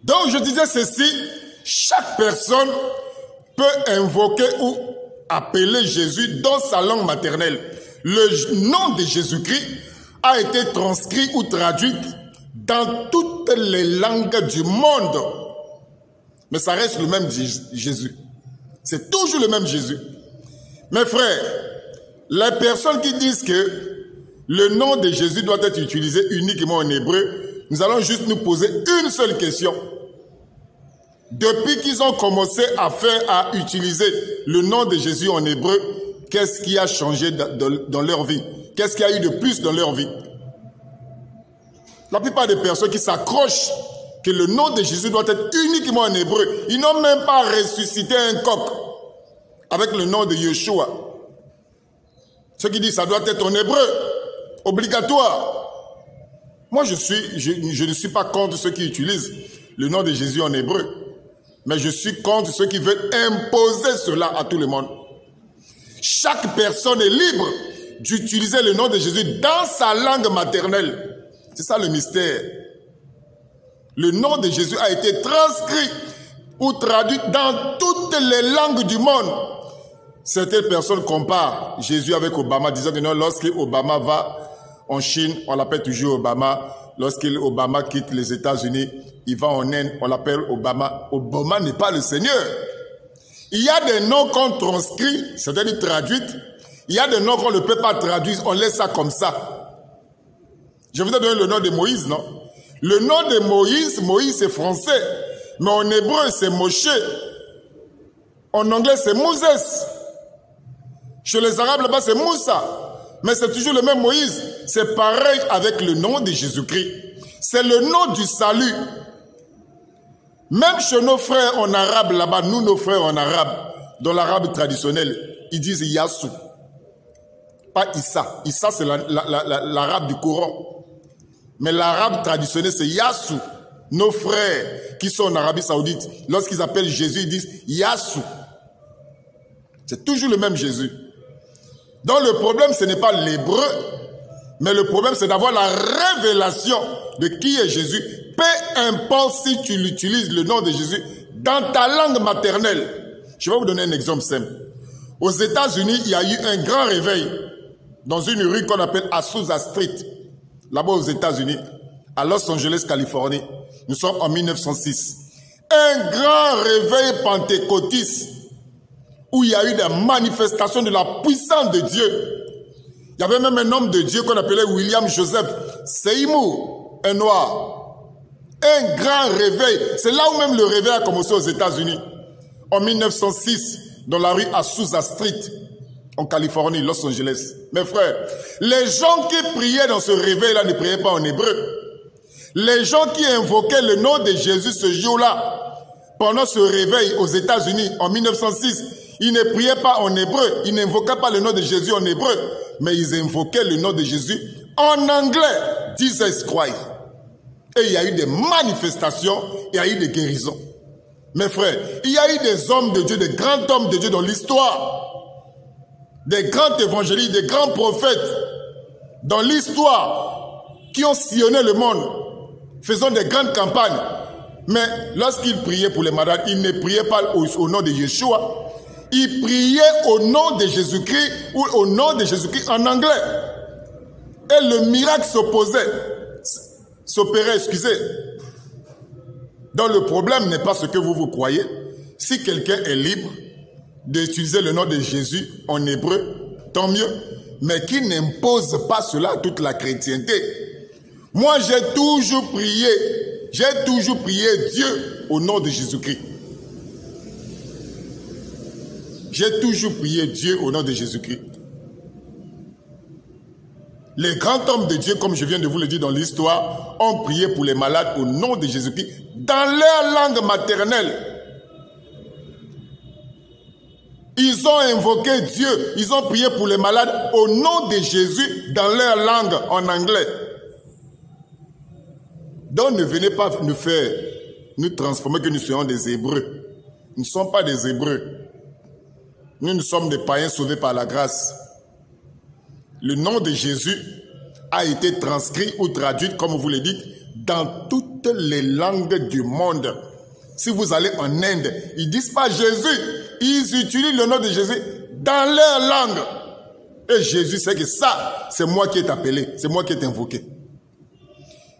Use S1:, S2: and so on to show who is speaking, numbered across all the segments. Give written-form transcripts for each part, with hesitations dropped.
S1: Donc je disais ceci, chaque personne peut invoquer ou appeler Jésus dans sa langue maternelle. Le nom de Jésus-Christ a été transcrit ou traduit dans toutes les langues du monde. Mais ça reste le même Jésus. C'est toujours le même Jésus. Mes frères, les personnes qui disent que le nom de Jésus doit être utilisé uniquement en hébreu, nous allons juste nous poser une seule question. Depuis qu'ils ont commencé à utiliser le nom de Jésus en hébreu, qu'est-ce qui a changé dans leur vie? Qu'est-ce qu'il y a eu de plus dans leur vie? La plupart des personnes qui s'accrochent que le nom de Jésus doit être uniquement en hébreu, ils n'ont même pas ressuscité un coq avec le nom de Yeshua. Ceux qui disent que ça doit être en hébreu, obligatoire. Moi, je ne suis pas contre ceux qui utilisent le nom de Jésus en hébreu. Mais je suis contre ceux qui veulent imposer cela à tout le monde. Chaque personne est libre d'utiliser le nom de Jésus dans sa langue maternelle. C'est ça le mystère. Le nom de Jésus a été transcrit ou traduit dans toutes les langues du monde. Certaines personnes comparent Jésus avec Obama, disant que non, lorsqu'Obama va en Chine, on l'appelle toujours Obama. Lorsqu'Obama quitte les États-Unis, il va en Inde, on l'appelle Obama. Obama n'est pas le Seigneur. Il y a des noms qu'on transcrit, c'est-à-dire traduit. Il y a des noms qu'on ne peut pas traduire, on laisse ça comme ça. Je vous ai donné le nom de Moïse, non? Le nom de Moïse, Moïse c'est français, mais en hébreu c'est Moshe. En anglais c'est Moses. Chez les Arabes là-bas c'est Moussa. Mais c'est toujours le même Moïse. C'est pareil avec le nom de Jésus-Christ. C'est le nom du salut. Même chez nos frères en arabe là-bas, nous nos frères en arabe, dans l'arabe traditionnel, ils disent Yassou. Pas Issa. Issa c'est l'arabe du Coran. Mais l'arabe traditionnel c'est Yassou. Nos frères qui sont en Arabie Saoudite, lorsqu'ils appellent Jésus, ils disent Yassou. C'est toujours le même Jésus. Donc le problème, ce n'est pas l'hébreu, mais le problème, c'est d'avoir la révélation de qui est Jésus. Peu importe si tu utilises le nom de Jésus dans ta langue maternelle. Je vais vous donner un exemple simple. Aux États-Unis, il y a eu un grand réveil dans une rue qu'on appelle Azusa Street, là-bas aux États-Unis, à Los Angeles, Californie. Nous sommes en 1906. Un grand réveil pentecôtiste où il y a eu des manifestations de la puissance de Dieu. Il y avait même un homme de Dieu qu'on appelait William Joseph Seymour, un noir. Un grand réveil. C'est là où même le réveil a commencé aux États-Unis. En 1906, dans la rue Azusa Street, en Californie, Los Angeles. Mes frères, les gens qui priaient dans ce réveil-là ne priaient pas en hébreu. Les gens qui invoquaient le nom de Jésus ce jour-là, pendant ce réveil aux États-Unis, en 1906, ils ne priaient pas en hébreu, ils n'invoquaient pas le nom de Jésus en hébreu, mais ils invoquaient le nom de Jésus en anglais, Jesus Christ. Et il y a eu des manifestations, il y a eu des guérisons. Mes frères, il y a eu des hommes de Dieu, des grands hommes de Dieu dans l'histoire, des grands évangélistes, des grands prophètes dans l'histoire qui ont sillonné le monde, faisant des grandes campagnes. Mais lorsqu'ils priaient pour les malades, ils ne priaient pas au nom de Yeshua. Ils priaient au nom de Jésus-Christ ou au nom de Jésus-Christ en anglais. Et le miracle s'opérait, excusez. Donc le problème n'est pas ce que vous croyez. Si quelqu'un est libre d'utiliser le nom de Jésus en hébreu, tant mieux. Mais qu'il n'impose pas cela à toute la chrétienté. Moi, j'ai toujours prié Dieu au nom de Jésus-Christ. J'ai toujours prié Dieu au nom de Jésus-Christ. Les grands hommes de Dieu, comme je viens de vous le dire dans l'histoire, ont prié pour les malades au nom de Jésus-Christ dans leur langue maternelle. Ils ont invoqué Dieu, ils ont prié pour les malades au nom de Jésus dans leur langue en anglais. Donc ne venez pas nous transformer que nous soyons des Hébreux. Nous ne sommes pas des Hébreux. Nous sommes des païens sauvés par la grâce. Le nom de Jésus a été transcrit ou traduit, comme vous le dites,
S2: dans toutes les langues du monde. Si vous allez en Inde, ils ne disent pas Jésus, ils utilisent le nom de Jésus dans leur langue. Et Jésus sait que ça, c'est moi qui ai appelé, c'est moi qui ai invoqué.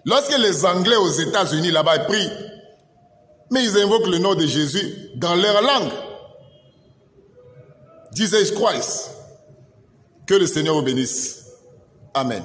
S2: Lorsque les Anglais aux États-Unis là-bas prient, mais ils invoquent le nom de Jésus dans leur langue. Jesus Christ. Que le Seigneur vous bénisse. Amen.